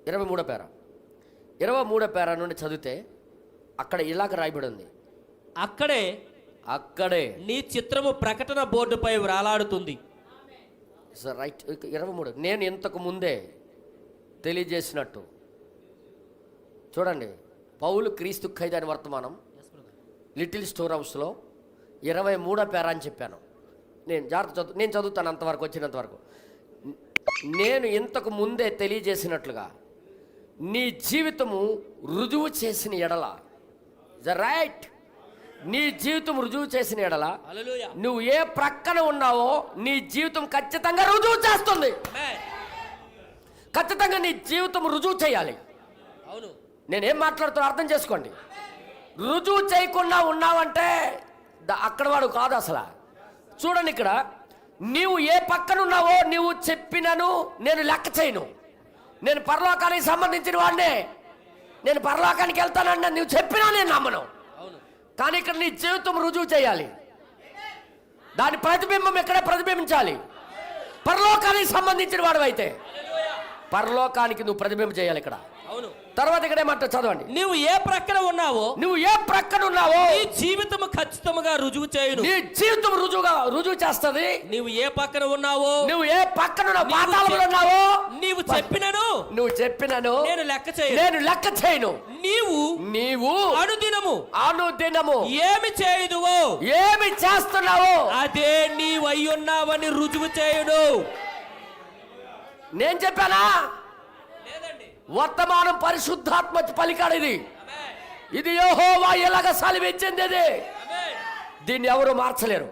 23వ పేర 23వ పేర నుండి చదివితే అక్కడ ఇలాగ రాయబడి ఉంది, అక్కడే నీ చిత్రము ప్రకటన బోర్డుపై వ్రాలాడుతుంది. రైట్. 23 నేను ఇంతకు ముందే తెలియజేసినట్టు. చూడండి, పౌలు క్రీస్తు ఖైదాని వర్తమానం లిటిల్ స్టోర్ హౌస్లో 23వ పేర అని చెప్పాను. నేను చదువుతాను అంతవరకు, వచ్చినంత వరకు. నేను ఇంతకు ముందే తెలియజేసినట్లుగా నీ జీవితము రుజువు చేసిన ఎడల, రైట్, నీ జీవితం రుజువు చేసిన ఎడల నువ్వు ఏ ప్రక్కన ఉన్నావో నీ జీవితం ఖచ్చితంగా రుజువు చేస్తుంది. ఖచ్చితంగా నీ జీవితం రుజువు చేయాలి. అవును, నేనేం మాట్లాడుతున్నా అర్థం చేసుకోండి. రుజువు చేయకుండా ఉన్నావంటే అక్కడ వాడు కాదు అసలు. చూడండి, ఇక్కడ నీవు ఏ పక్కన ఉన్నావో నీవు చెప్పినను నేను లెక్క చేయను. నేను పరలోకానికి సంబంధించిన వాడినే, నేను పరలోకానికి వెళ్తానన్నా నువ్వు చెప్పినా నేను నమ్మను. కానీ ఇక్కడ నీ జీవితం రుజువు చేయాలి. దాని ప్రతిబింబం ఎక్కడే ప్రతిబింబించాలి. పరలోకానికి సంబంధించిన వాడు అయితే పరలోకానికి నువ్వు ప్రతిబింబం చేయాలి ఇక్కడ. అవును. తర్వాత ఇక్కడ ఏమంటారు చదవండి. నువ్వు ఏ ప్రక్కన ఉన్నావో నీ జీవితం ఖచ్చితంగా రుజువు చేయును. నీ జీవితం రుజువు చేస్తుంది. నువ్వు ఏ పక్కన ఉన్నావో, నువ్వు ఏ పక్కన పాతాళంలో ఉన్నావో, నువ్వు చెప్పినను నేను లెక్క చేయను. నీవు అనుదినము ఏమి చేయుదువో, ఏమి చేస్తున్నావో అదే నీవు అయ్యున్నావని రుజువు చేయును. నేను చెప్పానా? వర్తమానం పరిశుద్ధాత్మ పలికాడు. ఇది యెహోవా ఎలాగ సెలవిచ్చింది. దీన్ని ఎవరు మార్చలేరు,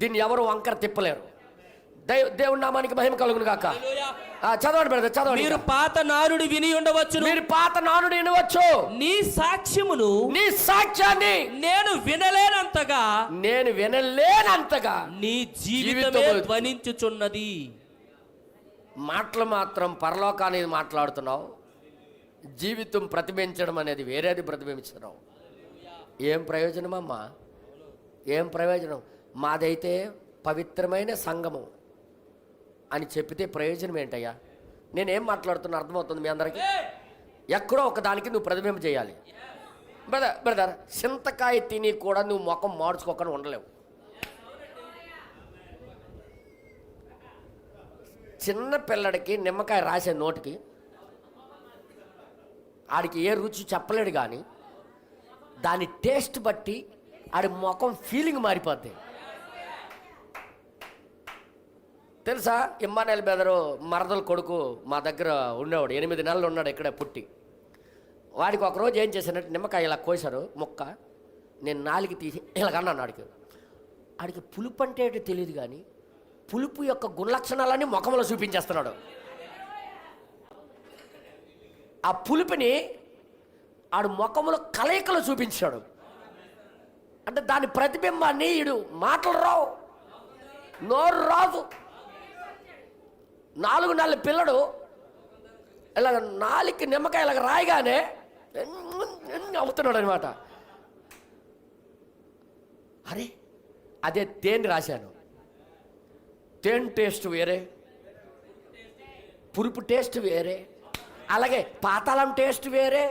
దీన్ని ఎవరు వంకర తిప్పలేరు. దేవుని నామానికి మహిమ కలుగును గాక. చదవండి బ్రదర్, చదవండి. మీరు పాత నానుడి విని ఉండవచ్చు, వినవచ్చు. నీ సాక్ష్యాన్ని నేను వినలేనంతగా నీ జీవితమే ధ్వనించుచున్నది. మాటలు మాత్రం పరలోకానికి మాట్లాడుతున్నావు, జీవితం ప్రతిబింబించడం అనేది వేరేది ప్రతిబింబించడం. ఏం ప్రయోజనం అమ్మా, ఏం ప్రయోజనం? మాదైతే పవిత్రమైన సంఘము అని చెప్పితే ప్రయోజనం ఏంటయ్యా? నేనేం మాట్లాడుతున్నా అర్థమవుతుంది మీ అందరికీ? ఎక్కడో ఒకదానికి నువ్వు ప్రతిబింబం చేయాలి. బ్రదర్, చింతకాయ తిని కూడా నువ్వు ముఖం మార్చుకోకుండా ఉండలేవు. చిన్న పిల్లడికి నిమ్మకాయ రాసే నోటికి ఆడికి ఏ రుచి చెప్పలేడు, కానీ దాని టేస్ట్ బట్టి ఆడి ముఖం ఫీలింగ్ మారిపోద్ది. తెలుసా, ఇమ్మానుయేల్ బెదరు మరదల కొడుకు మా దగ్గర ఉండేవాడు. 8 నెలలు ఉన్నాడు ఇక్కడే పుట్టి. వాడికి ఒకరోజు ఏం చేశానంటే నిమ్మకాయ ఇలా కోసారు ముక్క, నేను నాలుగు తీసి ఇలాగన్నాను. ఆడికి పులుపు అంటే ఏంటో తెలియదు, కానీ పులుపు యొక్క గుణలక్షణాలన్నీ ముఖంలో చూపించేస్తున్నాడు. ఆ పులుపుని ఆడు ముఖంలో కలయికలు చూపించాడు. అంటే దాని ప్రతిబింబాన్ని ఈడు మాటలు రావు, నోరు రాదు. 4 నెలల పిల్లడు ఇలాగ నాలుగు నిమ్మకాయ ఇలాగ రాయగానే అవుతున్నాడు అనమాట. అరే, అదే తేనె రాశాను. తేనె టేస్ట్ వేరే, పులుపు టేస్ట్ వేరే, అలాగే పాతాళం టేస్ట్ వేరే,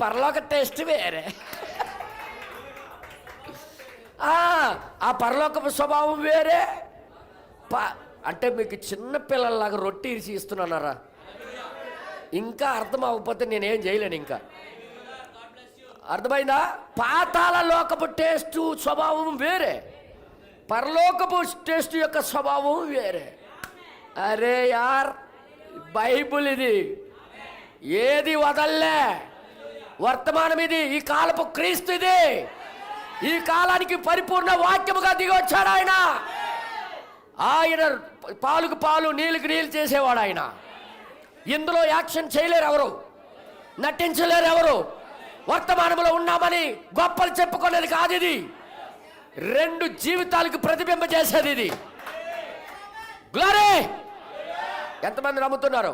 పరలోక టేస్ట్ వేరే. ఆ పరలోకపు స్వభావం వేరే. అంటే మీకు చిన్న పిల్లల్లాగా రొట్టి ఇరిచి ఇస్తున్నారా? ఇంకా అర్థం అవ్వకపోతే నేనేం చేయలేను. ఇంకా అర్థమైందా? పాతాళ లోకపు టేస్ట్ స్వభావం వేరే, పరలోకపు టేస్ట్ యొక్క స్వభావం వేరే. అరే యార్, బైబుల్ ఇది, ఏది వదల్లే. వర్తమానం ఇది, ఈ కాలపు క్రీస్తు ఇది. ఈ కాలానికి పరిపూర్ణ వాక్యముగా దిగి వచ్చాడు ఆయన. ఆయన పాలుకు పాలు నీళ్ళకి నీళ్ళు చేసేవాడు ఆయన. ఇందులో యాక్షన్ చేయలేరు ఎవరు, నటించలేరు ఎవరు. వర్తమానంలో ఉన్నామని గొప్పలు చెప్పుకునేది కాదు ఇది. 2 జీవితాలకు ప్రతిబింబ చేసేది ఇది. గ్లోరీ! ఎంతమంది నమ్ముతున్నారు?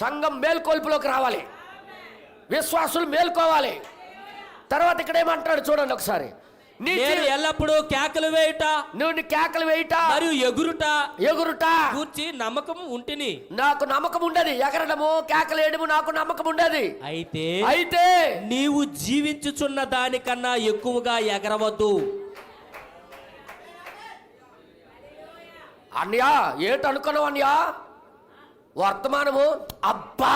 సంఘం మేల్కొల్పులోకి రావాలి, విశ్వాసులు మేల్కోవాలి. తర్వాత ఇక్కడ ఏమంటాడు చూడండి ఒకసారి. నీ నేను ఎల్లప్పుడూ కేకలు వేయుట నువ్వు కేకలు వేయుట మరియు ఎగురుట గూర్చి నమ్మకం ఉంటిని. నాకు నమ్మకం ఉండదు. ఎగరడము కేకలేయడము నాకు నమ్మకం ఉండదు. అయితే నీవు జీవించుచున్న దానికన్నా ఎక్కువగా ఎగరవద్దు. అన్యా ఏటనుకున్నావు అన్యా? వర్తమానము అబ్బా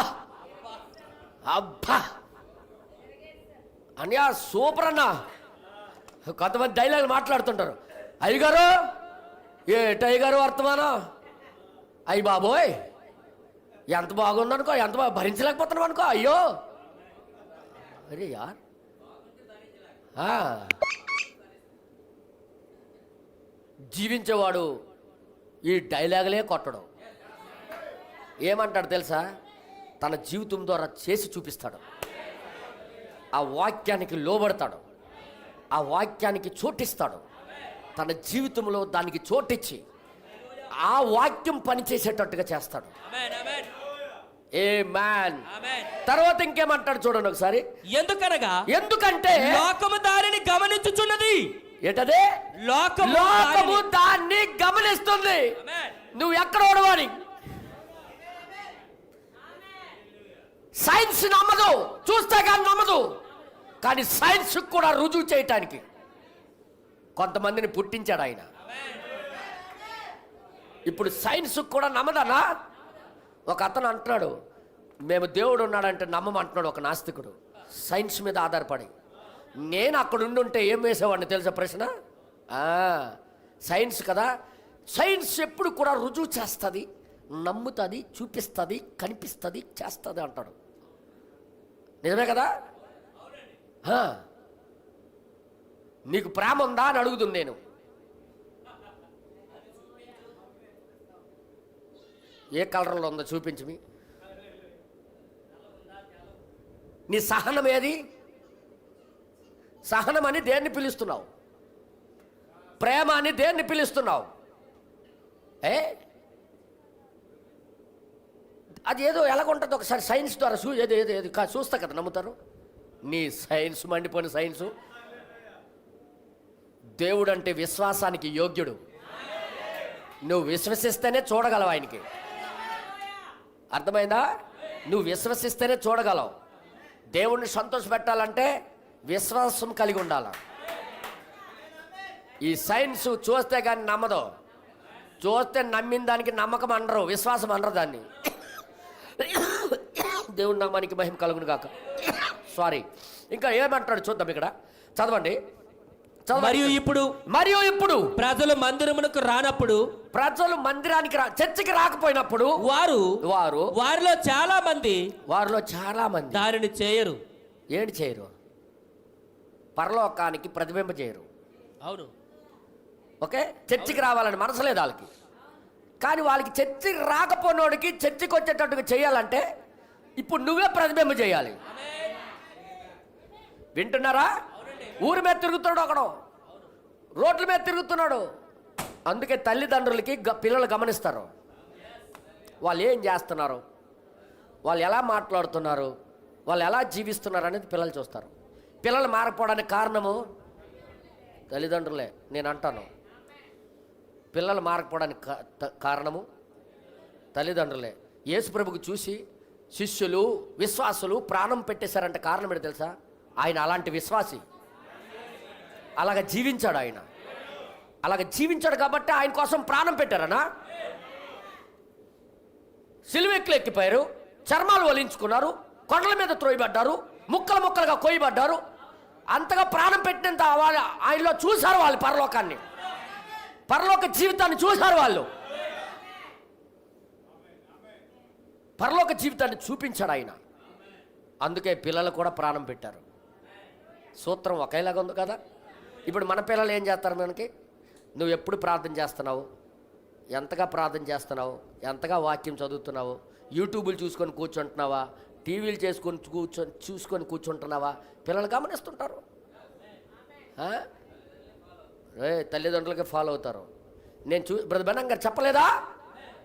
అబ్బా అన్యా సూపర్ అన్నా. కొంతమంది డైలాగులు మాట్లాడుతుంటారు. అయ్యగారు ఏటయ్యగారు వర్తమానం, అయ్యి బాబోయ్ ఎంత బాగుందనుకో, ఎంత బాగా భరించలేకపోతున్నాం అనుకో, అయ్యో అరే యార్. జీవించేవాడు ఈ డైలాగులే కొట్టడం. ఏమంటాడు తెలుసా? తన జీవితం ద్వారా చేసి చూపిస్తాడు. ఆ వాక్యానికి లోబడతాడు, ఆ వాక్యానికి చోటిస్తాడు. తన జీవితంలో దానికి చోటిచ్చి ఆ వాక్యం పనిచేసేటట్టుగా చేస్తాడు. ఆమేన్. తర్వాత ఇంకేమంటాడు చూడండి ఒకసారి. ఎందుకంటే లోకము దానిని గమనించుచున్నది. ఏంటదే? లోకము దాన్ని గమనిస్తుంది. నువ్వు ఎక్కడ ఓడవాలి? సైన్స్ నమ్మదు, చూస్తే కానీ నమ్మదు. కానీ సైన్స్ కూడా రుజువు చేయటానికి కొంతమందిని పుట్టించాడు ఆయన. ఇప్పుడు సైన్స్ కూడా నమ్మదన్నా. ఒక అతను అంటున్నాడు, మేము దేవుడు ఉన్నాడంటే నమ్మమంటున్నాడు ఒక నాస్తికుడు, సైన్స్ మీద ఆధారపడి. నేను అక్కడ ఉండుంటే ఏం వేసేవాడిని తెలుసా? ప్రశ్న. సైన్స్ కదా, సైన్స్ ఎప్పుడు కూడా రుజువు చేస్తుంది, నమ్ముతుంది, చూపిస్తుంది, కనిపిస్తుంది, చేస్తుంది అంటాడు. నిజమే కదా? నీకు ప్రేమ ఉందా అని అడుగుతుంది నేను. ఏ కలర్లో ఉందో చూపించమి. నీ సహనం ఏది? సహనం అని దేన్ని పిలుస్తున్నావు? ప్రేమ అని దేన్ని పిలుస్తున్నావు? అది ఏదో ఎలాగుంటుంది ఒకసారి సైన్స్ ద్వారా ఏది చూస్తా కదా నమ్ముతారు. నీ సైన్స్ మండిపోయిన సైన్సు. దేవుడు అంటే విశ్వాసానికి యోగ్యుడు. నువ్వు విశ్వసిస్తేనే చూడగలవు ఆయనకి. అర్థమైందా? నువ్వు విశ్వసిస్తేనే చూడగలవు. దేవుణ్ణి సంతోషపెట్టాలంటే విశ్వాసం కలిగి ఉండాలి. ఈ సైన్స్ చూస్తే కానీ నమ్మదు. చూస్తే నమ్మిన దానికి నమ్మకం అనరు, విశ్వాసం అనరు దాన్ని. దేవుడి నామానికి మహిమ కలుగును గాక. సారీ, ఇంకా ఏమంటాడు చూద్దాం ఇక్కడ. చదవండి. మరియు ఇప్పుడు ప్రజలు మందిరమునకు రానప్పుడు, ప్రజలు మందిరానికి చర్చికి రాకపోయినప్పుడు వారిలో చాలా మంది దానిని చేయరు. ఏంటి చేయరు? పరలోకానికి ప్రతిబింబ చేయరు. అవును, ఓకే. చర్చికి రావాలని మనసు లేదు వాళ్ళకి. కానీ వాళ్ళకి చర్చికి రాకపోయినోడికి చర్చికి వచ్చేటట్టుగా చేయాలంటే ఇప్పుడు నువ్వే ప్రతిబింబ చేయాలి. వింటున్నారా? ఊరి మీద తిరుగుతున్నాడు, అక్కడ రోడ్ల మీద తిరుగుతున్నాడు. అందుకే తల్లిదండ్రులకి పిల్లలు గమనిస్తారు. వాళ్ళు ఏం చేస్తున్నారు, వాళ్ళు ఎలా మాట్లాడుతున్నారు, వాళ్ళు ఎలా జీవిస్తున్నారు అనేది పిల్లలు చూస్తారు. పిల్లలు మారకపోవడానికి కారణము తల్లిదండ్రులే. నేను అంటాను, పిల్లలు మారకపోవడానికి కారణము తల్లిదండ్రులే. యేసుప్రభుకు చూసి శిష్యులు, విశ్వాసులు ప్రాణం పెట్టేశారంటే కారణం ఏంటి తెలుసా? ఆయన అలాంటి విశ్వాసి. అలాగ జీవించాడు ఆయన. అలాగ జీవించాడు కాబట్టి ఆయన కోసం ప్రాణం పెట్టారనా? సిలువెక్కులు ఎక్కిపోయారు, చర్మాలు వలించుకున్నారు, కొండల మీద త్రోయబడ్డారు, ముక్కలు ముక్కలుగా కోయబడ్డారు. అంతగా ప్రాణం పెట్టినంత ఆయనలో చూశారు వాళ్ళు. పరలోకాన్ని, పరలోక జీవితాన్ని చూశారు వాళ్ళు. పరలోక జీవితాన్ని చూపించాడు ఆయన. అందుకే పిల్లలు కూడా ప్రాణం పెట్టారు. సూత్రం ఒకేలాగా ఉంది కదా. ఇప్పుడు మన పిల్లలు ఏం చేస్తారు? మనకి నువ్వు ఎప్పుడు ప్రార్థన చేస్తున్నావు, ఎంతగా ప్రార్థన చేస్తున్నావు, ఎంతగా వాక్యం చదువుతున్నావు, యూట్యూబ్లు చూసుకొని కూర్చుంటున్నావా, టీవీలు చూసుకొని కూర్చుంటున్నావా? పిల్లలు గమనిస్తుంటారు. తల్లిదండ్రులకి ఫాలో అవుతారు. నేను బ్రదర్ బెనం గారు చెప్పలేదా?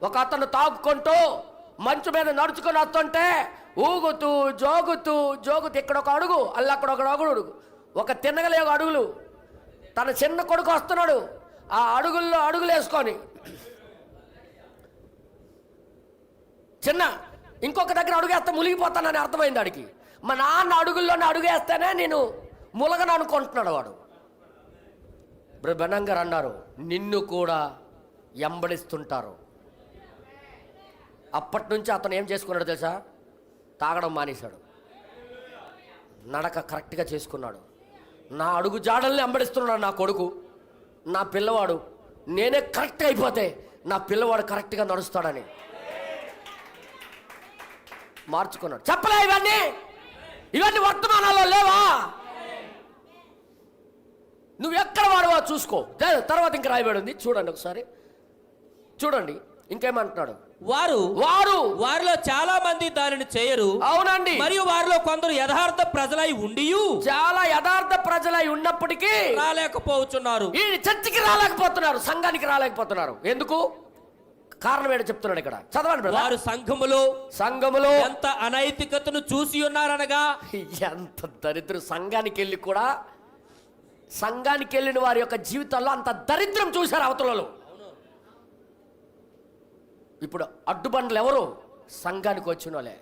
ఒక అతను తాగుకుంటూ మంచు మీద నడుచుకొని వస్తుంటే ఊగుతూ జోగుతూ ఇక్కడ ఒక అడుగు, అక్కడ ఒక అడుగు, ఒక తిన్నగలే అడుగులు తన చిన్న కొడుకు వస్తున్నాడు, ఆ అడుగుల్లో అడుగులు వేసుకొని, చిన్న ఇంకొక దగ్గర అడుగేస్తే మునిగిపోతానని అర్థమైంది వాడికి. మా నాన్న అడుగుల్లోనే అడుగేస్తేనే నేను ములగను అనుకుంటున్నాడు వాడు. బ్రహ్మణం గారు అన్నారు, నిన్ను కూడా ఎంబడిస్తుంటారు. అప్పటి నుంచి అతను ఏం చేసుకున్నాడు తెలుసా? తాగడం మానేశాడు, నడక కరెక్ట్గా చేసుకున్నాడు. నా అడుగు జాడల్ని వెంబడిస్తున్నాడు నా కొడుకు, నా పిల్లవాడు. నేనే కరెక్ట్గా అయిపోతే నా పిల్లవాడు కరెక్ట్గా నడుస్తాడని మార్చుకున్నాడు. చెప్పలే ఇవన్నీ వర్తమానాల్లో లేవా? నువ్వు ఎక్కడ వాడవా చూసుకో. తర్వాత ఇంకా రాయబడి ఉంది, చూడండి ఒకసారి చూడండి. ఇంకేమంటున్నాడు? వారిలో చాలా మంది దానిని చేయరు. అవునండి. మరియు వారిలో కొందరు యథార్థ ప్రజలై ఉండి, చాలా యథార్థ ప్రజలై ఉన్నప్పటికీ రాలేకపోతున్నారు. ఈ చర్చికి రాలేకపోతున్నారు, సంఘానికి రాలేకపోతున్నారు. ఎందుకు? కారణం ఏంటో చెప్తున్నాడు ఇక్కడ, చదవండి. వారు సంఘములో ఎంత అనైతికతను చూసి ఉన్నారనగా, ఎంత దరిద్రం. సంఘానికి వెళ్ళి కూడా, సంఘానికి వెళ్ళిన వారి యొక్క జీవితాల్లో అంత దరిద్రం చూశారు అవతలలో. ఇప్పుడు అడ్డుబండ్లు ఎవరు? సంఘానికి వచ్చిన వాళ్ళే.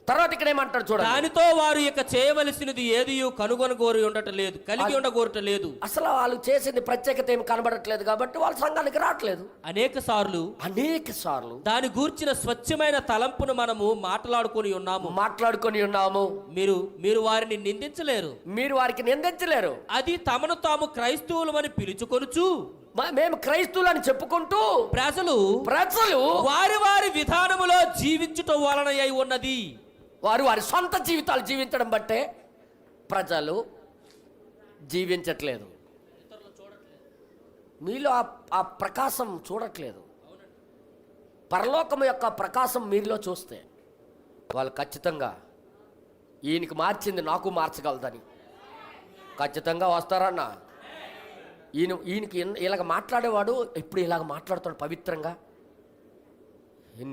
తర్వాత ఇక్కడ ఏమంటారు చూడండి, దానితో వారు ఇక చేయవలసినది ఏది కనుగొనగోరి ఉండటం లేదు, కలిగి ఉండగోరట లేదు. అసలు వాళ్ళు చేసింది ప్రత్యేకత ఏమి కనబడట్లేదు కాబట్టి వాళ్ళు సంఘానికి రావట్లేదు. అనేక సార్లు దాని గూర్చిన స్వచ్ఛమైన తలంపును మనము మాట్లాడుకొని ఉన్నాము. మీరు వారిని నిందించలేరు. మీరు వారికి నిందించలేరు. అది తమను తాము క్రైస్తవులమని పిలుచుకొనుచు, మేము క్రైస్తవులని చెప్పుకుంటూ ప్రజలు వారి విధానములో జీవించుట వలన అయి ఉన్నది. వారి సొంత జీవితాలు జీవించడం బట్టే ప్రజలు జీవించట్లేదు. మీలో ఆ ప్రకాశం చూడట్లేదు. పరలోకం యొక్క ప్రకాశం మీలో చూస్తే వాళ్ళు ఖచ్చితంగా ఈయనకి మార్చింది నాకు మార్చగలదని ఖచ్చితంగా వస్తారన్న. ఈయనకి ఇలాగ మాట్లాడేవాడు ఇప్పుడు ఇలాగ మాట్లాడుతాడు పవిత్రంగా.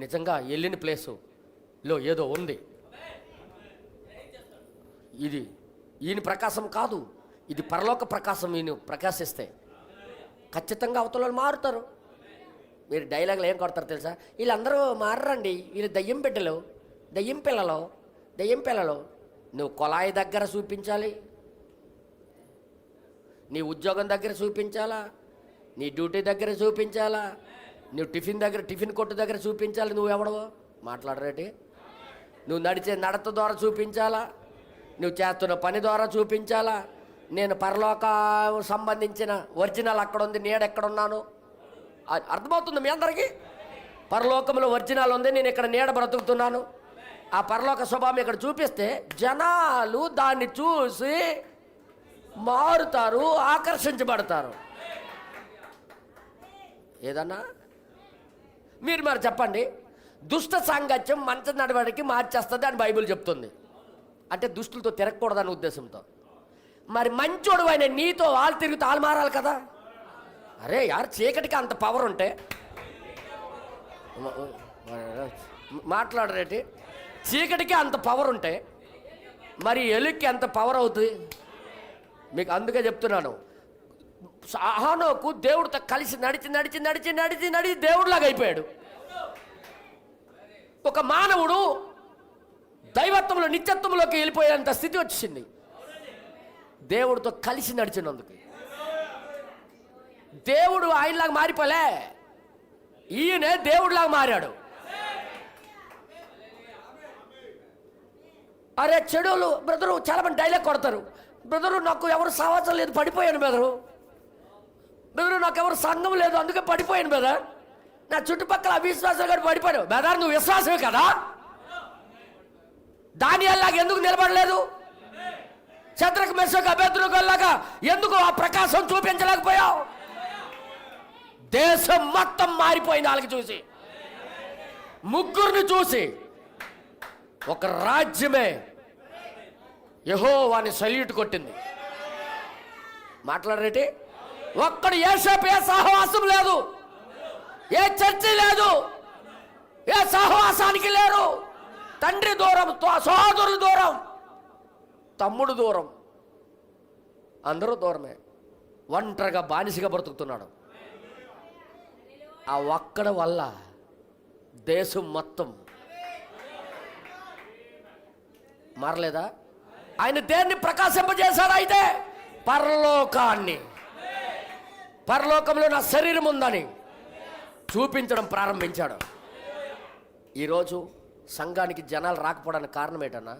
నిజంగా వెళ్ళిన ప్లేసులో ఏదో ఉంది. ఇది ఈయన ప్రకాశం కాదు, ఇది పరలోక ప్రకాశం. ఈయన ప్రకాశిస్తే ఖచ్చితంగా అవతల వాళ్ళు మారుతారు. మీరు డైలాగులు ఏం కొడతారు తెలుసా? వీళ్ళందరూ మారరండి, వీళ్ళు దయ్యం పిల్లలు. నువ్వు కొలాయి దగ్గర చూపించాలి, నీ ఉద్యోగం దగ్గర చూపించాలా, నీ డ్యూటీ దగ్గర చూపించాలా, నువ్వు టిఫిన్ కొట్టు దగ్గర చూపించాలి. నువ్వు ఎవడవో మాట్లాడరేటి? నువ్వు నడిచే నడత ద్వారా చూపించాలా, నువ్వు చేస్తున్న పని ద్వారా చూపించాలా. నేను పరలోక సంబంధించిన ఒరిజినల్ అక్కడ ఉంది, నేను ఎక్కడున్నాను అర్థమవుతుంది మీ అందరికీ? పరలోకంలో ఒరిజినల్ ఉంది, నేను ఇక్కడ నీడ బ్రతుకుతున్నాను. ఆ పరలోక స్వభావం ఇక్కడ చూపిస్తే జనాలు దాన్ని చూసి మారుతారు, ఆకర్షించబడతారు. ఏదన్నా మీరు మరి చెప్పండి, దుష్ట సాంగత్యం మంచి నడవడికి మార్చేస్తుంది అని బైబిల్ చెప్తుంది. అంటే దుష్టులతో తిరగకూడదనే ఉద్దేశంతో. మరి మంచోడు అయిన నీతో వాళ్ళు తిరుగుతూ వాళ్ళు మారాలి కదా. అరే యార్, చీకటికి అంత పవర్ ఉంటే మాట్లాడరేటి? చీకటికి అంత పవర్ ఉంటే మరి ఎలుక్కి ఎంత పవర్ అవుతుంది మీకు? అందుకే చెప్తున్నాను, హానోకు దేవుడితో కలిసి నడిచి దేవుడిలాగా అయిపోయాడు. ఒక మానవుడు దైవత్వంలో నిత్యత్వంలోకి వెళ్ళిపోయేంత స్థితి వచ్చింది దేవుడితో కలిసి నడిచినందుకు. దేవుడు ఆయనలాగా మారిపోలే, ఈయనే దేవుడిలాగా మారాడు. అరే చెడులు బ్రదరు చాలా మంది డైలాగ్ కొడతారు, బ్రదరు నాకు ఎవరు సావాసం లేదు పడిపోయాను బ్రదరు నాకు ఎవరు సంఘం లేదు అందుకే పడిపోయాను బ్రదర్, నా చుట్టుపక్కల అవిశ్వాసాలు కూడా పడిపోయాను బ్రదర్. నువ్వు విశ్వాసమే కదా, దానియేలులాగా ఎందుకు నిలబడలేదు? శద్రకు మెషకు అబేద్నెగోలాగా ఎందుకు ఆ ప్రకాశం చూపించలేకపోయావు? దేశం మొత్తం మారిపోయింది వాళ్ళకి చూసి, ముగ్గురిని చూసి. ఒక రాజ్యమే యెహోవాని సల్యూట్ కొట్టింది. మాట్లాడరేటి? ఒక్కడు యేసేపు ఏ సహవాసం లేదు, ఏ చర్చి లేదు, ఏ సహవాసానికి లేరు. తండ్రి దూరం, సోదరులు దూరం, తమ్ముడు దూరం, అందరూ దూరమే. ఒంటరిగా బానిసగా బ్రతుకుతున్నాడు. ఆ ఒక్కడ వల్ల దేశం మొత్తం మారలేదా? ఆయన దేన్ని ప్రకాశింపజేశాడు? అయితే పరలోకాన్ని. పరలోకంలో నా శరీరం ఉందని చూపించడం ప్రారంభించాడు. ఈరోజు సంఘానికి జనాలు రాకపోవడానికి కారణం ఏంటన్నా?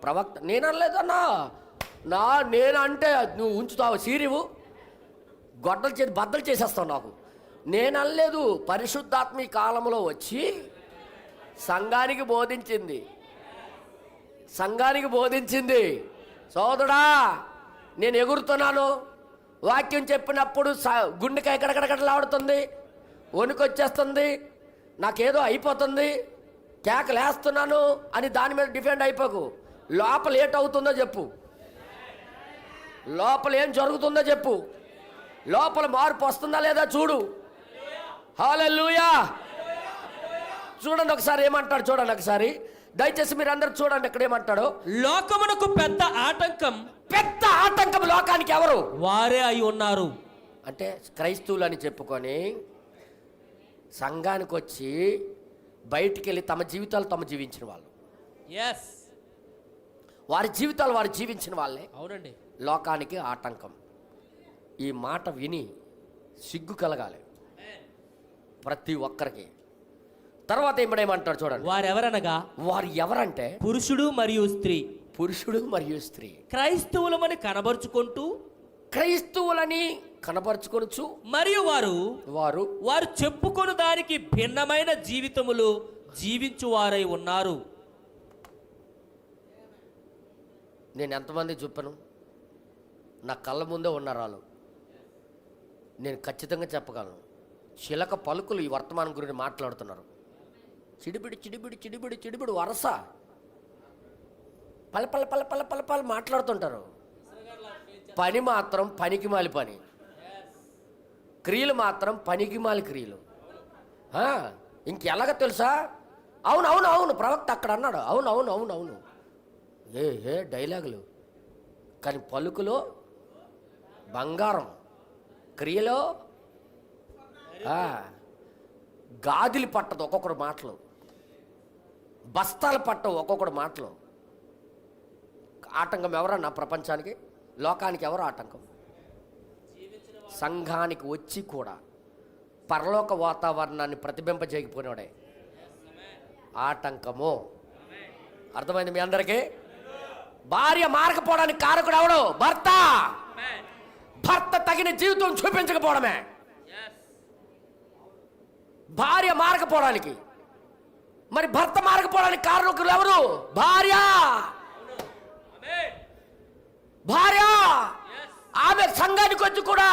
ప్రవక్త. నేను అనలేదన్నా, నేనంటే నువ్వు ఉంచుతావు సీరియవు గొడ్డలు చేసి బద్దలు చేసేస్తావు నాకు. నేను అనలేదు. పరిశుద్ధాత్మ ఈ కాలంలో వచ్చి సంఘానికి బోధించింది. సోదరుడా, నేను ఎగురుతున్నాను. వాక్యం చెప్పినప్పుడు గుండెకాయ ఎక్కడెక్కడెక్కడలాడుతుంది, వణుకొచ్చేస్తుంది, నాకేదో అయిపోతుంది, కేకలేస్తున్నాను అని దాని మీద డిఫెండ్ అయిపోకు. లోపల ఏటవుతుందో చెప్పు, లోపల ఏం జరుగుతుందో చెప్పు, లోపల మార్పు వస్తుందా లేదా చూడు. హల్లెలూయా. చూడండి ఒకసారి ఏమంటాడు, చూడండి ఒకసారి దయచేసి మీరు అందరు చూడండి. ఇక్కడ ఏమంటాడు? లోకమునకు పెద్ద ఆటంకం లోకానికి ఎవరు? వారే అయి ఉన్నారు. అంటే క్రైస్తవులు అని చెప్పుకొని సంఘానికి వచ్చి బయటికి వెళ్ళి తమ జీవితాలు తమ జీవించిన వాళ్ళు, వారి జీవితాలు వారు జీవించిన వాళ్ళే అవునండి లోకానికి ఆటంకం. ఈ మాట విని సిగ్గు కలగాలి ప్రతి ఒక్కరికి. తర్వాత ఏమంటాడు చూడండి. వారు ఎవరంటే పురుషుడు మరియు స్త్రీ క్రైస్తవులని కనబరుచుకొనుచు మరియు వారు చెప్పుకొని దానికి భిన్నమైన జీవితములు జీవించు వారై ఉన్నారు. నేను ఎంతమంది చెప్పను, నా కళ్ళ ముందే ఉన్నారు వాళ్ళు. నేను ఖచ్చితంగా చెప్పగలను. చిలక పలుకులు ఈ వర్తమానం గురించి మాట్లాడుతున్నారు. చిడిబిడి వరస పల మాట్లాడుతుంటారు. పని మాత్రం పనికిమాలి పని, క్రియలు మాత్రం పనికిమాలి క్రియలు. ఇంకెలాగ తెలుసా? అవును ప్రవక్త అక్కడ అన్నాడు. అవును ఏ డైలాగులు, కానీ పలుకులో బంగారం, క్రియలో గాదిలి పట్టదు ఒక్కొక్కడు మాటలు, బస్తాలు పట్టవు ఒక్కొక్కడు మాటలు. ఆటంకం ఎవరన్నా ప్రపంచానికి, లోకానికి ఎవరు ఆటంకం? సంఘానికి వచ్చి కూడా పరలోక వాతావరణాన్ని ప్రతిబింబజేయకపోయినాడే ఆటంకము. అర్థమైంది మీ అందరికీ? భార్య మారకపోవడానికి కారకుడు ఎవడు? భర్త తగిన జీవితం చూపించకపోవడమే. భార్య మారకపోవడానికి, మరి భర్త మారకపోవడానికి కారకులు ఎవరు? భార్య. ఆమె సంఘానికి వచ్చి కూడా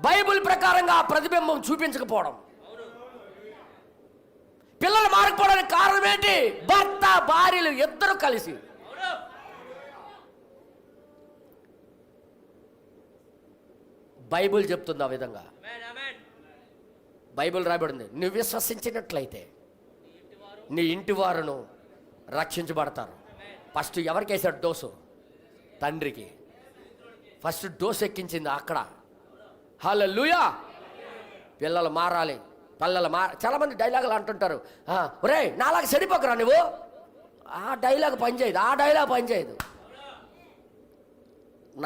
బైబిల్ ప్రకారంగా ప్రతిబింబం చూపించకపోవడం. పిల్లలు మారకపోవడానికి కారణం ఏంటి? భర్త భార్యలు ఇద్దరు కలిసి. బైబిల్ చెప్తుంది ఆ విధంగా. బైబిల్ రాయబడింది, నువ్వు విశ్వసించినట్లయితే నీ ఇంటి వారును రక్షించబడతారు. ఫస్ట్ ఎవరికి వేసాడు డోసు? తండ్రికి ఫస్ట్ డోసు ఎక్కించింది అక్కడ. హల్లెలూయా. పిల్లలు మారాలి, చాలామంది డైలాగులు అంటుంటారు, ఒరే నాలాగా సరిపోకరా నువ్వు. ఆ డైలాగ్ పనిచేయదు.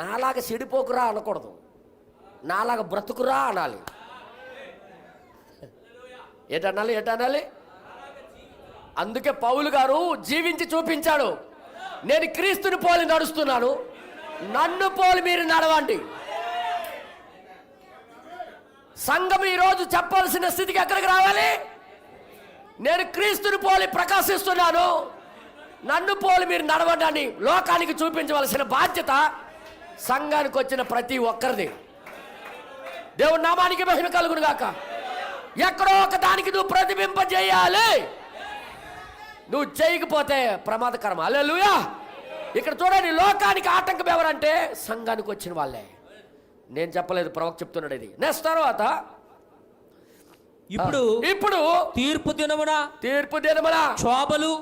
నాలాగా చెడిపోకురా అనకూడదు, నాలాగా బ్రతుకురా అనాలి. ఏటనాలి? అందుకే పౌలు గారు జీవించి చూపించాడు. నేను క్రీస్తుని పోలి నడుస్తున్నాను, నన్ను పోలి మీరు నడవండి. సంఘం ఈరోజు చెప్పాల్సిన స్థితికి ఎక్కడికి రావాలి? నేను క్రీస్తుని పోలి ప్రకాశిస్తున్నాను, నన్ను పోలి మీరు నడవండి అని లోకానికి చూపించవలసిన బాధ్యత సంఘానికి వచ్చిన ప్రతి ఒక్కరిది. దేవుని నామానికి మహిమ కలుగును గాక. ఎక్కడో ఒక దానికి నువ్వు ప్రతిబింబజేయాలి. నువ్వు చేయకపోతే ప్రమాదకరం. హల్లెలూయా. ఇక్కడ చూడండి, లోకానికి ఆటంకం ఎవరంటే సంఘానికి వచ్చిన వాళ్ళే. నేను చెప్పలేదు, ప్రవక్త చెప్తున్నాడు ఇది. నెక్స్ట్ తర్వాత ఇప్పుడు తీర్పు దినమున శోభలు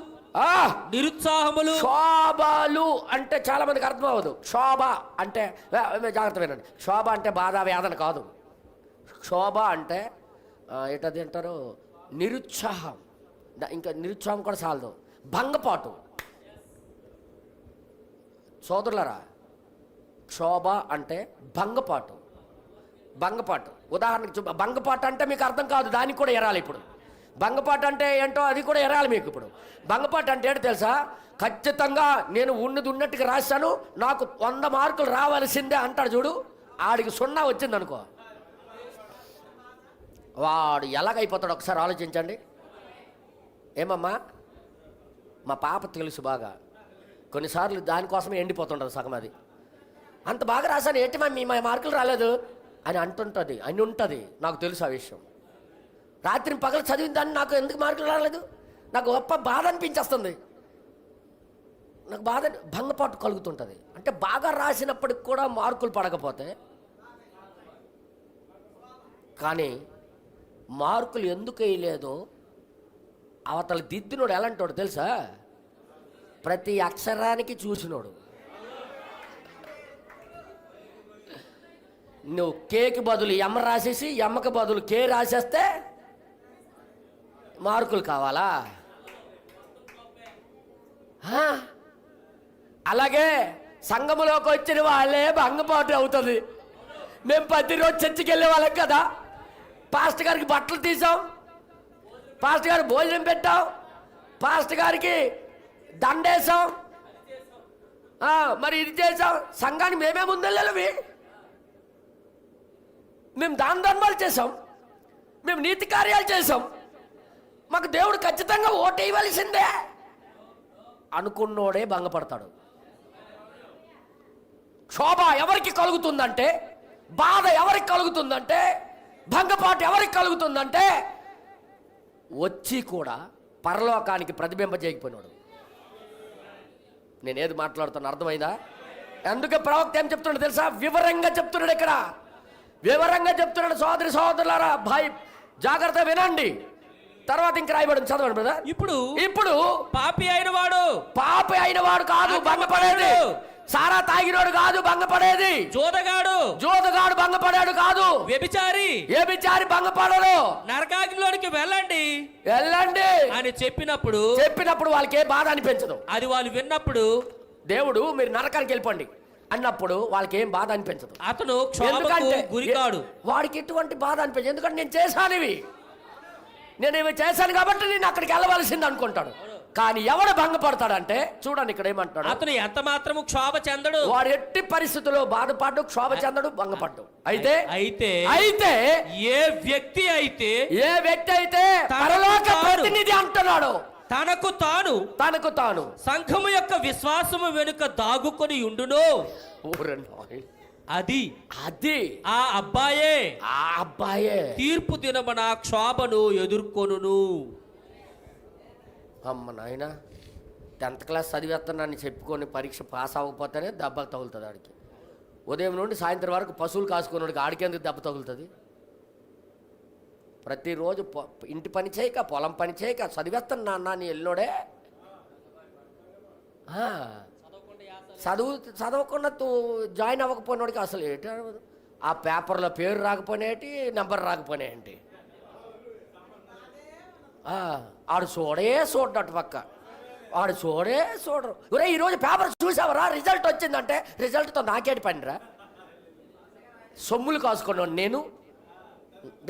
నిరుత్సాహములు. శోభాలు అంటే చాలా మందికి అర్థం అవ్వదు. శోభ అంటే జాగ్రత్త వినండి, శోభ అంటే బాధ వేదన కాదు. శోభ అంటే ఏంటది అంటారు, నిరుత్సాహం. ఇంకా నిరుత్సాహం కూడా చాలదు, భంగపాటు. సోదరులరా, క్షోభ అంటే భంగపాటు. భంగపాటు ఉదాహరణకి భంగపాటు అంటే మీకు అర్థం కాదు, దానికి కూడా ఎరాలి. ఇప్పుడు భంగపాటు అంటే ఏంటో అది కూడా ఎరాలి మీకు. ఇప్పుడు భంగపాటు అంటే ఏంటో తెలుసా? ఖచ్చితంగా నేను ఉన్నట్టుగా రాశాను, నాకు 100 మార్కులు రావాల్సిందే అంటాడు చూడు, ఆడికి 0 వచ్చింది అనుకో, వాడు ఎలాగైపోతాడు ఒకసారి ఆలోచించండి. ఏమమ్మా, మా పాప తెలుసు బాగా, కొన్నిసార్లు దానికోసమే ఎండిపోతుంటుంది సగం. అది అంత బాగా రాశాను, ఏంటి మా మార్కులు రాలేదు అని అంటుంటుంది, అని ఉంటుంది. నాకు తెలుసు ఆ విషయం. రాత్రి పగలు చదివిన దాన్ని నాకు ఎందుకు మార్కులు రాలేదు, నాకు గొప్ప బాధ అనిపించేస్తుంది. నాకు బాధ, భంగపాటు కలుగుతుంటుంది. అంటే బాగా రాసినప్పటికి కూడా మార్కులు పడకపోతే, కానీ మార్కులు ఎందుకు వేయలేదో అవతల దిద్దినోడు ఎలాంటోడు తెలుసా? ప్రతి అక్షరానికి చూసినోడు. నువ్వు కేకి బదులు ఎమ్మ రాసేసి ఎమ్మకి బదులు కే రాసేస్తే మార్కులు కావాలా? అలాగే సంఘములోకి వచ్చిన వాళ్ళే భంగపాటు అవుతుంది. మేము ప్రతిరోజు చర్చికి వెళ్ళే వాళ్ళం కదా, పాస్టర్ గారికి బట్టలు తీసాం, పాస్టర్ గారికి భోజనం పెట్టాం, పాస్టర్ గారికి దండేసాం, మరి ఇది చేసాం. సంఘానికి మేమే ముందెళ్ళవి, మేము దాన ధర్మాలు చేసాం, మేము నీతి కార్యాలు చేసాం, మాకు దేవుడు ఖచ్చితంగా ఓటు వేయవలసిందే అనుకున్నోడే భంగపడతాడు. శోభ ఎవరికి కలుగుతుందంటే, బాధ ఎవరికి కలుగుతుందంటే, భంగపాటు ఎవరికి కలుగుతుందంటే, వచ్చి కూడా పరలోకానికి ప్రతిబింబ చేయకపోయినాడు. నేనేది మాట్లాడుతున్నా అర్థమైందా? అందుకే ప్రవక్త ఏం చెప్తున్నాడు తెలుసా? వివరంగా చెప్తున్నాడు. ఇక్కడ వివరంగా చెప్తున్నాడు. సోదరి సోదరులారా, భాయ్ జాగ్రత్త వినండి. తర్వాత ఇంక రాయబడింది, చదవండి బ్రదర్. ఇప్పుడు పాపి అయిన వాడు కాదు భంగపడేది, సారా తాగినోడు కాదు భంగపడేది, జోదగాడు భంగపడాడు కాదు, వ్యభిచారి భంగపడడు. నరకాగ్నిలోనికి వెళ్ళండి అని చెప్పినప్పుడు వాళ్ళకి ఏ బాధ అనిపించదు. అది వాళ్ళు విన్నప్పుడు, దేవుడు మీరు నరకానికి వెళ్ళిపోండి అన్నప్పుడు వాళ్ళకి ఏం బాధ అనిపించదు. అతను క్షోభకు గురికాడు. వాడికి ఎటువంటి బాధ అనిపించదు, ఎందుకంటే నేను చేశాను ఇవి చేశాను కాబట్టి నేను అక్కడికి వెళ్ళవలసింది అనుకుంటాడు. కానీ ఎవడు భంగపడతాడంటే చూడండి ఇక్కడ ఏమంటాడు, అతను ఎంత మాత్రము క్షోభ చెందడు. వాడు ఎట్టి పరిస్థితుల్లో బాధపడ్డు, క్షోభ చెందడు, భంగపడ్డు. అయితే ఏ వ్యక్తి అయితే పరలోక ప్రతినిధి అంటున్నాడు, తనకు తాను సంఘము యొక్క విశ్వాసము వెనుక దాగుకొని ఉండును, అది ఆ అబ్బాయే తీర్పు దినమున క్షోభను ఎదుర్కొనును. అమ్మ నాయన, 10th క్లాస్ చదివేస్తున్నాను చెప్పుకొని పరీక్ష పాస్ అవ్వకపోతేనే దెబ్బ తగులుతుంది ఆడికి. ఉదయం నుండి సాయంత్రం వరకు పశువులు కాసుకున్నాడికి ఆడికెందుకు దెబ్బ తగులుతుంది? ప్రతిరోజు ఇంటి పని చేయక, పొలం పని చేయక చదివేస్తాను నాన్న అని వెళ్ళినోడే చదవకుండా జాయిన్ అవ్వకపోయినోడికి అసలు ఏంటి, ఆ పేపర్లో పేరు రాకపోయినేటి, నెంబర్ రాకపోయినాయంటి. ఆడు చూడటు పక్క, వాడు చూడరు. ఒరే ఈరోజు పేపర్ చూసావరా, రిజల్ట్ వచ్చిందంటే రిజల్ట్తో నాకేటి పనిరా, సొమ్ములు కాసుకున్నాను నేను,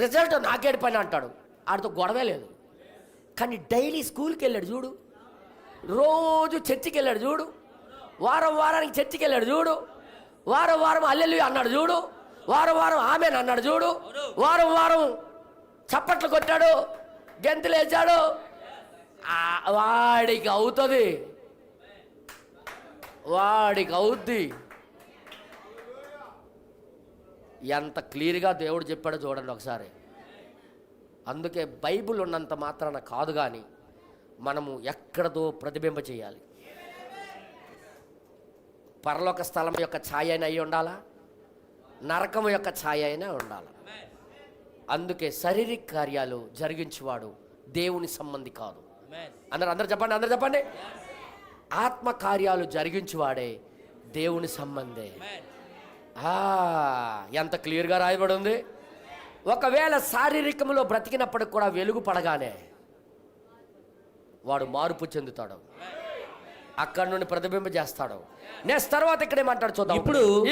రిజల్ట్ నాకేటి పని అంటాడు. ఆడితో గొడవే లేదు. కానీ డైలీ స్కూల్కి వెళ్ళాడు చూడు, రోజు చర్చికి వెళ్ళాడు చూడు, వారానికి చర్చికి వెళ్ళాడు చూడు, వారం అల్లెల్లి అన్నాడు చూడు, వారం ఆమెను అన్నాడు చూడు, వారం చప్పట్లు కొట్టాడు, గెంతులు వేసాడు. వాడికి అవుద్ది. ఎంత క్లియర్గా దేవుడు చెప్పాడో చూడండి ఒకసారి. అందుకే బైబిల్ ఉన్నంత మాత్రాన కాదు, కానీ మనము ఎక్కడదో ప్రతిబింబ చేయాలి. పరలోక స్థలం యొక్క ఛాయ అయినా అయి ఉండాలా, నరకం యొక్క ఛాయ అయినా ఉండాలి. అందుకే శారీరక కార్యాలు జరిగించేవాడు దేవుని సంబంధి కాదు. అందరు చెప్పండి, అందరు చెప్పండి. ఆత్మ కార్యాలు జరిగించువాడే దేవుని సంబంధే. ఎంత క్లియర్గా రాయబడి ఉంది. ఒకవేళ శారీరకంలో బ్రతికినప్పటికి కూడా వెలుగు పడగానే వాడు మార్పు చెందుతాడు, అక్కడి నుండి ప్రతిబింబ చేస్తాడు. నెక్స్ట్ తర్వాత ఇక్కడ ఏమంటాడు చూద్దాం.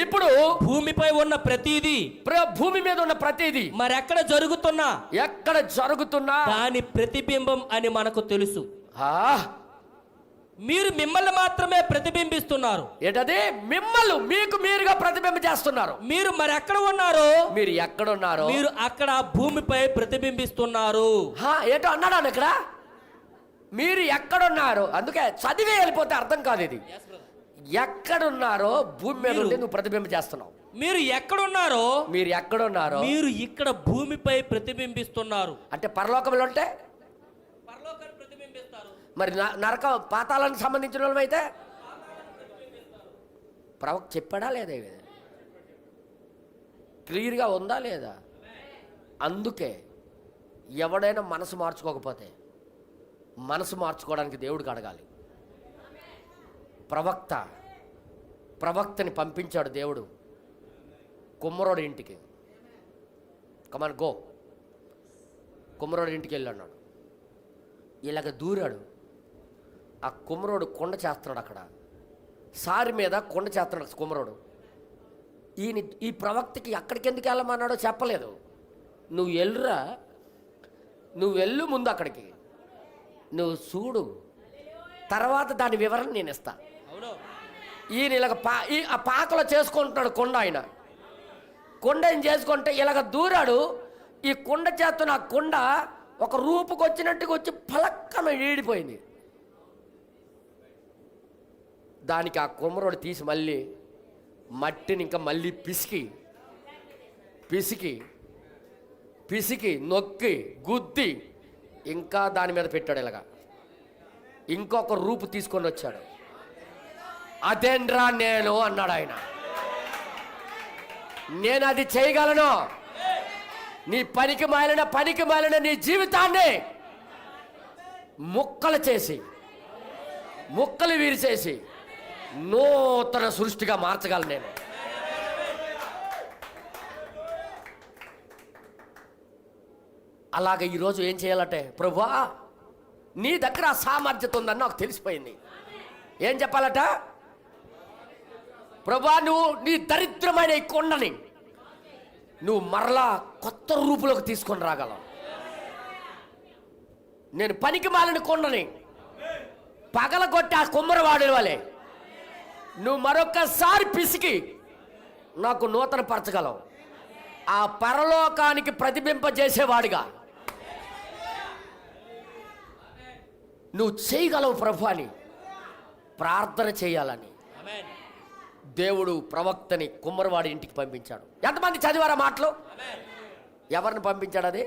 ఇప్పుడు భూమిపై ఉన్న ప్రతిదీ, భూమి మీద ఉన్న ప్రతిదీ మరెక్కడ జరుగుతున్నా దాని ప్రతిబింబం అని మనకు తెలుసు. మీరు మిమ్మల్ని మాత్రమే ప్రతిబింబిస్తున్నారు. ఏంటది? మిమ్మల్ని మీకు మీరుగా ప్రతిబింబ చేస్తున్నారు. మీరు మరి ఎక్కడ ఉన్నారో, మీరు ఎక్కడున్నారో మీరు అక్కడ భూమిపై ప్రతిబింబిస్తున్నారు. ఏంటో అన్నాడు ఇక్కడ, మీరు ఎక్కడున్నారు. అందుకే చదివే వెళ్ళిపోతే అర్థం కాదు ఇది. ఎక్కడున్నారో భూమి మీద ఉండి నువ్వు ప్రతిబింబ చేస్తున్నావు. మీరు ఎక్కడున్నారో మీరు ఇక్కడ భూమిపై ప్రతిబింబిస్తున్నారు. అంటే పరలోకంలో ఉంటే మరి నరక పాతాళానికి సంబంధించిన వాళ్ళు అయితే ప్రవక్త చెప్పాడా లేదా? క్లియర్గా ఉందా లేదా? అందుకే ఎవడైనా మనసు మార్చుకోకపోతే మనసు మార్చుకోవడానికి దేవుడికి అడగాలి. ప్రవక్తని పంపించాడు దేవుడు కుమ్మరోడి ఇంటికి. Come on go. కుమ్మరోడి ఇంటికి వెళ్ళి అన్నాడు. ఇలాగ దూరాడు. ఆ కుమ్మరోడు కొండ చేస్తున్నాడు. అక్కడ సారి మీద కొండ చేస్తున్నాడు కుమ్మరోడు. ఈ ప్రవక్తకి అక్కడికి ఎందుకు వెళ్ళమన్నాడో చెప్పలేదు. నువ్వు వెళ్ళురా, నువ్వు వెళ్ళు ముందు అక్కడికి, నువ్వు చూడు, తర్వాత దాని వివరణ నేను ఇస్తా. ఈయన ఇలాగ ఆ పాకలో చేసుకుంటున్నాడు కొండ. ఆయన కొండ ఏం చేసుకుంటే ఇలాగ దూరాడు. ఈ కొండ చేస్తున్న ఆ కొండ ఒక రూపుకి వచ్చినట్టుగా వచ్చి పలక్కన ఈడిపోయింది. దానికి ఆ కుమ్మరోడు తీసి మళ్ళీ మట్టిని ఇంకా మళ్ళీ పిసికి నొక్కి గుద్ది ఇంకా దాని మీద పెట్టాడు. ఇలాగా ఇంకొక రూపు తీసుకొని వచ్చాడు. అదేండ్రా నేను అన్నాడు ఆయన. నేను అది చేయగలను. నీ పనికి మాలిన నీ జీవితాన్ని ముక్కలు విరిచేసి నూతన సృష్టిగా మార్చగలను నేను. అలాగే ఈరోజు ఏం చేయాలంటే, ప్రభువా నీ దగ్గర ఆ సామర్థ్యత ఉందని నాకు తెలిసిపోయింది. ఏం చెప్పాలట? ప్రభువా నువ్వు నీ దరిద్రమైన ఈ కొండని నువ్వు మరలా కొత్త రూపులోకి తీసుకొని రాగలవు. నేను పనికి మాలిన కొండని పగలగొట్టి ఆ కుమ్మరవాడి వలె నువ్వు మరొకసారి పిసికి నాకు నూతన పరచగలవు. ఆ పరలోకానికి ప్రతిబింబజేసేవాడిగా నువ్వు చేయగలవు ప్రభు అని ప్రార్థన చేయాలని దేవుడు ప్రవక్తని కుమ్మరవాడి ఇంటికి పంపించాడు. ఎంతమంది చదివారా మాటలు? ఎవరిని పంపించాడు? అది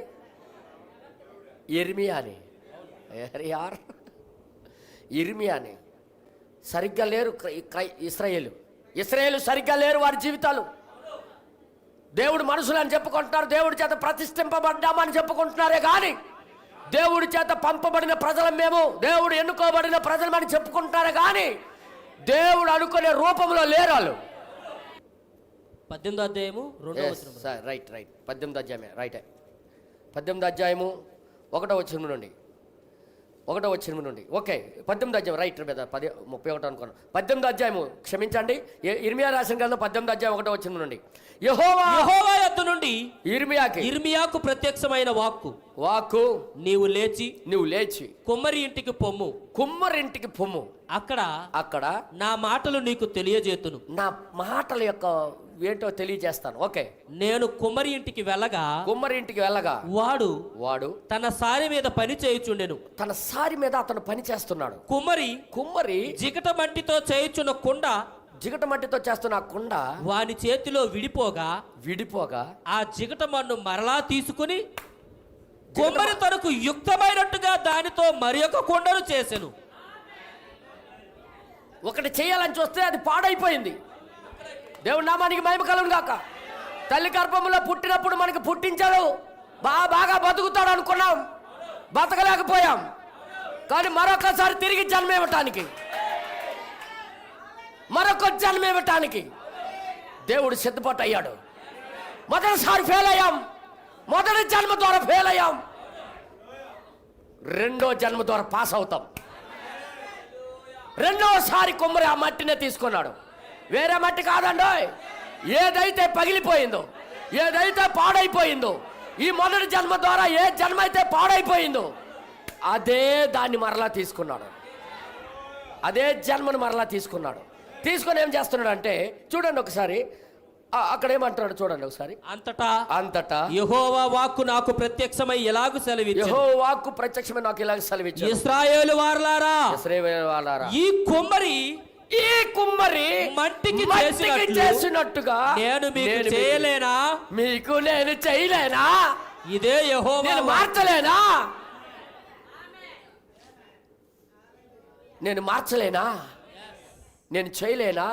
ఇర్మియాని. ఇర్మియాని. సరిగ్గా లేరు ఇశ్రాయేలు సరిగ్గా లేరు వారి జీవితాలు. దేవుడు మనుషులు అని చెప్పుకుంటున్నారు, దేవుడి చేత ప్రతిష్ఠింపబడ్డామని చెప్పుకుంటున్నారే కానీ దేవుడి చేత పంపబడిన ప్రజలం మేము, దేవుడు ఎన్నుకోబడిన ప్రజలమని చెప్పుకుంటున్నారే కానీ దేవుడు అనుకునే రూపంలో లేరు వాళ్ళు. 18వ అధ్యాయము 2వ వచనం. రైట్ 18వ అధ్యాయమే రైటే. 18వ అధ్యాయము 1వ వచనం నుండి ఓకే 18వ అధ్యాయం రైట్ మీద 31 అనుకున్నాను. 18వ అధ్యాయము క్షమించండి, ఇర్మియా రాసిన గ్రంథం 18వ అధ్యాయం 1వ వచనం నుండి. యెహోవా యొద్ద నుండి ఇర్మియాకు ప్రత్యక్షమైన వాక్కు నీవు లేచి కుమ్మరి ఇంటికి పొమ్ము, అక్కడ నా మాటలు నీకు తెలియజేతును. నా మాటల యొక్క ఏంటో తెలియజేస్తాను. ఓకే. నేను కుమ్మరి ఇంటికి వెళ్ళగా వాడు తన సారి మీద పని చేయుచుండెను. తన సారి మీద అతను పని చేస్తున్నాడు. కుమ్మరి జిగట మట్టితో చేయుచున్న కుండ వాని చేతిలో విడిపోగా ఆ జిగట మన్ను మరలా తీసుకుని కుమ్మరి తనకు యుక్తమైనట్టుగా దానితో మరి ఒక కుండను చేసెను. ఒకటి చేయాలని చూస్తే అది పాడైపోయింది. దేవుడి నామానికి మహిమ కలుగును గాక. తల్లి గర్భంలో పుట్టినప్పుడు మనకి పుట్టించాడు, బాగా బతుకుతాడు అనుకున్నాం, బతకలేకపోయాం. కానీ మరొకసారి తిరిగి జన్మ ఇవ్వటానికి, మరొక జన్మ ఇవ్వటానికి దేవుడు సిద్ధపాటు అయ్యాడు. మొదటిసారి ఫెయిల్ అయ్యాం, మొదటి జన్మ ద్వారా ఫెయిల్ అయ్యాం, రెండో జన్మ ద్వారా పాస్ అవుతాం. రెండోసారి కుమ్మరి ఆ మట్టినే తీసుకున్నాడు, వేరే మట్టి కాదండో. ఏదైతే పగిలిపోయిందో, ఏదైతే పాడైపోయిందో, ఈ మొదటి జన్మ ద్వారా ఏ జన్మ అయితే పాడైపోయిందో అదే దాన్ని మరలా తీసుకున్నాడు, అదే జన్మను మరలా తీసుకున్నాడు. తీసుకొని ఏం చేస్తున్నాడు అంటే చూడండి ఒకసారి, అక్కడ ఏమంటున్నాడు చూడండి ఒకసారి. అంతటా యెహోవా వాక్కు నాకు ప్రత్యక్షమై ఎలాగు సెలవిచ్చెను. యెహోవా వాక్కు ప్రత్యక్షమై నాకు ఇలాగ సెలవిచ్చెను. ఇశ్రాయేలు వారలారా, ఈ కుమ్మరి మట్టికి చేసినట్టుగా నేను మీకు చేయలేనా? మీకు నేను చేయలేనా? ఇదే యెహోవా. నేను మార్చలేనా? నేను మార్చలేనా? నేను చేయలేనా?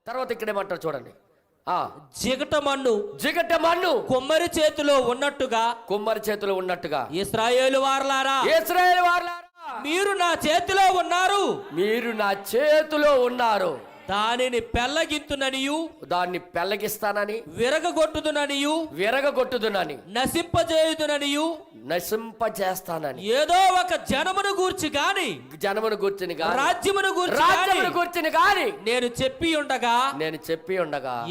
తర్వాత ఇక్కడ ఏమంటారు చూడండి. జిగట మన్ను కుమ్మరి చేతిలో ఉన్నట్టుగా ఇశ్రాయేలు వారలారా, మీరు నా చేతిలో ఉన్నారు. దానిని పెళ్లగింతుననియు, దాన్ని పెళ్లగిస్తానని, విరగగొట్టుదునని, నశింపజేస్తానని, ఏదో ఒక జనమును గూర్చి గాని, రాజ్యమును గూర్చి గాని నేను చెప్పి ఉండగా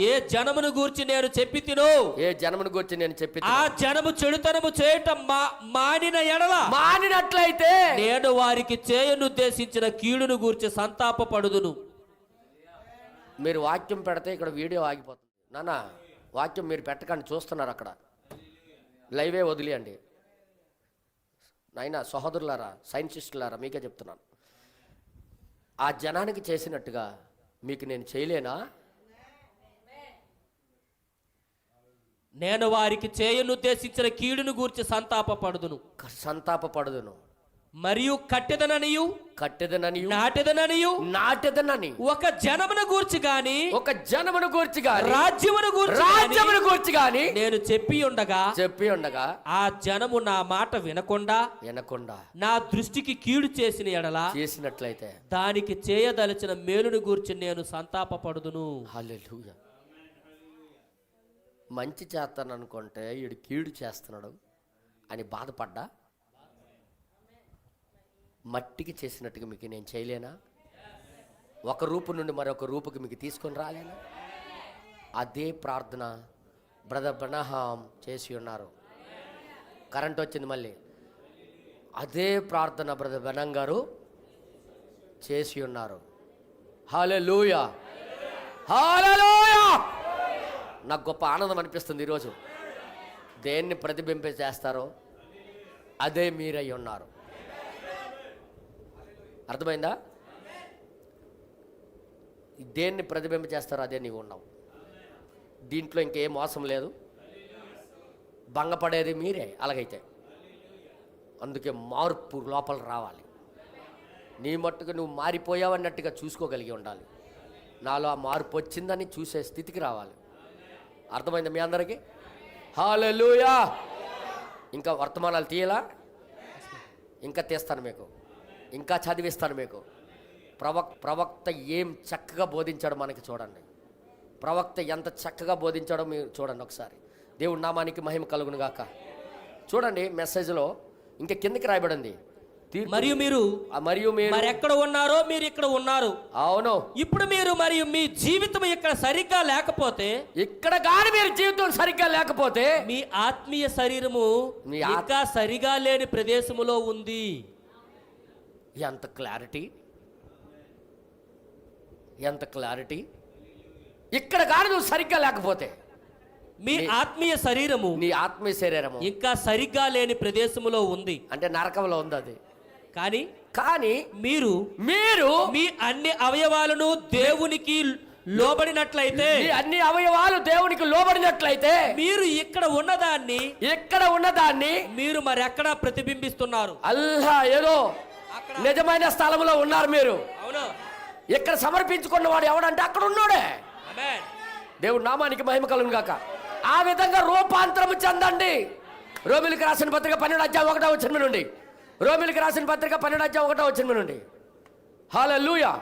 ఏ జనమును గూర్చి నేను చెప్పి ఆ జనము చెడుతనము చేయటం మానినట్లయితే నేను వారికి చేయనుద్దేశించిన కీడును గూర్చి సంతాపపడుదును. మీరు వాక్యం పెడితే ఇక్కడ వీడియో ఆగిపోతుంది నాన్న. వాక్యం మీరు పెట్టకండి, చూస్తున్నారు అక్కడ, లైవే వదిలేయండి నాయన. సహోదరులారా, సైంటిస్టులారా, మీకే చెప్తున్నాను, ఆ జనానికి చేసినట్టుగా మీకు నేను చేయలేనా? నేను వారికి చేయనుద్దేశించిన కీడును గూర్చి సంతాపపడుదును. మరియు కట్టెదననియు నాటెదనని ఒక జనమును గూర్చి గాని రాజ్యమును గూర్చి గాని నేను చెప్పి ఉండగా ఆ జనము నా మాట వినకుండా నా దృష్టికి కీడు చేసినట్లయితే దానికి చేయదలిచిన మేలును గూర్చి నేను సంతాపపడుదును. హల్లెలూయా. మంచి చేస్తాను అనుకుంటే వీడు కీడు చేస్తున్నాడు అని బాధపడ్డా, మట్టికి చేసినట్టుగా మీకు నేను చేయలేనా? ఒక రూపు నుండి మరొక రూపుకి మీకు తీసుకొని రాలేనా? అదే ప్రార్థన బ్రదర్ బ్రనహాం చేసి ఉన్నారు. కరెంట్ వచ్చింది మళ్ళీ. అదే ప్రార్థన బ్రదర్ బ్రనహం గారు చేసి ఉన్నారు. హల్లెలూయా, హల్లెలూయా. నాకు గొప్ప ఆనందం అనిపిస్తుంది ఈరోజు. దేన్ని ప్రతిబింబించేస్తారో అదే మీరై ఉన్నారు. అర్థమైందా? దేన్ని ప్రతిబింబ చేస్తారో అదే నీవు ఉన్నావు. దీంట్లో ఇంకేం మోసం లేదు, భంగపడేది మీరే. అలాగైతే అందుకే మార్పు లోపల రావాలి. నీ మట్టుకు నువ్వు మారిపోయావన్నట్టుగా చూసుకోగలిగి ఉండాలి. నాలో ఆ మార్పు వచ్చిందని చూసే స్థితికి రావాలి. అర్థమైందా మీ అందరికీ? హల్లెలూయా. ఇంకా వర్తమానాలు తీయలా? ఇంకా తీస్తాను మీకు, ఇంకా చదివిస్తాను మీకు. ప్రవక్త ఏం చక్కగా బోధించాడో మనకి చూడండి. ప్రవక్త ఎంత చక్కగా బోధించాడో మీరు చూడండి ఒకసారి. దేవుడి నామానికి మహిమ కలుగును గాక. చూడండి మెసేజ్లో ఇంకా కిందకి రాయబడింది, మరియు మీరు ఎక్కడ ఉన్నారో మీరు ఇక్కడ ఉన్నారు. అవును. ఇప్పుడు మీరు మరియు మీ జీవితం ఇక్కడ సరిగ్గా లేకపోతే, ఇక్కడ కానీ మీరు జీవితం సరిగ్గా లేకపోతే మీ ఆత్మీయ శరీరము ఇంకా సరిగా లేని ప్రదేశములో ఉంది. ఎంత క్లారిటీ, ఎంత క్లారిటీ. ఇక్కడ కానీ నువ్వు సరిగ్గా లేకపోతే మీ ఆత్మీయ శరీరము, నీ ఆత్మీయ శరీరము ఇంకా సరిగ్గా లేని ప్రదేశములో ఉంది. అంటే నరకంలో ఉంది అది. కానీ మీరు మీ అన్ని అవయవాలను దేవునికి లోబడినట్లయితే, అన్ని అవయవాలు దేవునికి లోబడినట్లయితే మీరు ఇక్కడ ఉన్నదాన్ని మీరు మరెక్కడ ప్రతిబింబిస్తున్నారు? అల్లా ఏదో నిజమైన స్థలంలో ఉన్నారు మీరు. అవును. ఇక్కడ సమర్పించుకున్న వాడు ఎవడంటే అక్కడ ఉన్నాడే. దేవుడు నామానికి మహిమ కలుగును గాక. ఆ విధంగా రూపాంతరము చెందండి. రోమిలికి రాసిన పత్రిక 12 అధ్యాయం 1వ వచనం నుండి, రోమిలికి రాసిన పత్రిక 12 అధ్యాయం 1 వచనం నుండి. హల్లెలూయా.